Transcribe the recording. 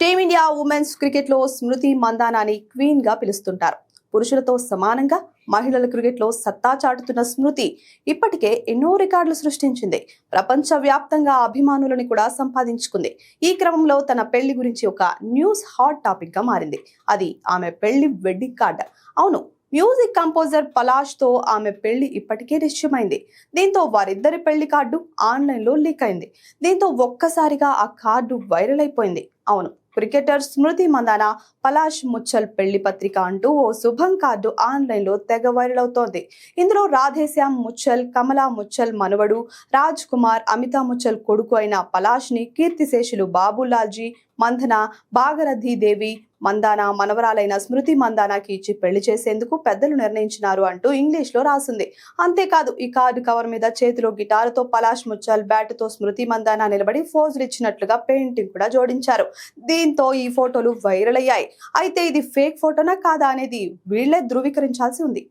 Team India women's cricket లో స్మృతి మందానాని queen గా పిలుస్తుంటారు. పురుషులతో సమానంగా మహిళల క్రికెట్ లో సత్తా చాటుతున్న స్మృతి ఇప్పటికే ఎన్నో రికార్డులు సృష్టించింది. ప్రపంచ వ్యాప్తంగా అభిమానులను కూడా సంపాదించుకుంది. ఈ క్రమంలో తన పెళ్లి గురించి ఒక న్యూస్ హాట్ టాపిక్ గా మారింది. అది ఆమె పెళ్లి వెడ్డింగ్ కార్డ్. అవును, మ్యూజిక్ కంపోజర్ పలాష్ తో ఆమె పెళ్లి ఇప్పటికే నిశ్చయమైంది. దీంతో వారిద్దరి పెళ్లి కార్డు ఆన్లైన్ లో లీక్ అయింది. దీంతో ఒక్కసారిగా ఆ కార్డు వైరల్ అయిపోయింది. అవును, క్రికెటర్ స్మృతి మందాన పలాష్ ముచ్చల్ పెళ్లి పత్రిక అంటూ ఓ శుభం కార్డు ఆన్లైన్ లో తెగ వైరల్ అవుతోంది. ఇందులో రాధేశ్యామ్ ముచ్చల్, కమలా ముచ్చల్ మనవడు రాజ్ కుమార్, అమితా ముచ్చల్ కొడుకు అయిన పలాష్ ని కీర్తిశేషులు బాబులాల్జీ మందన, భాగరథి దేవి మందాన మనవరాలైన స్మృతి మందానాకి ఇచ్చి పెళ్లి చేసేందుకు పెద్దలు నిర్ణయించినారు అంటూ ఇంగ్లీష్ లో రాసింది. అంతేకాదు, ఈ కార్డు కవర్ మీద చేతిలో గిటారుతో పలాష్ ముచ్చల్, బ్యాటుతో స్మృతి మందాన నిలబడి ఫోజులు ఇచ్చినట్లుగా పెయింటింగ్ కూడా జోడించారు. దీంతో ఈ ఫోటోలు వైరల్ అయ్యాయి. అయితే ఇది ఫేక్ ఫోటోనా కాదా అనేది వీళ్లే ధృవీకరించాల్సి ఉంది.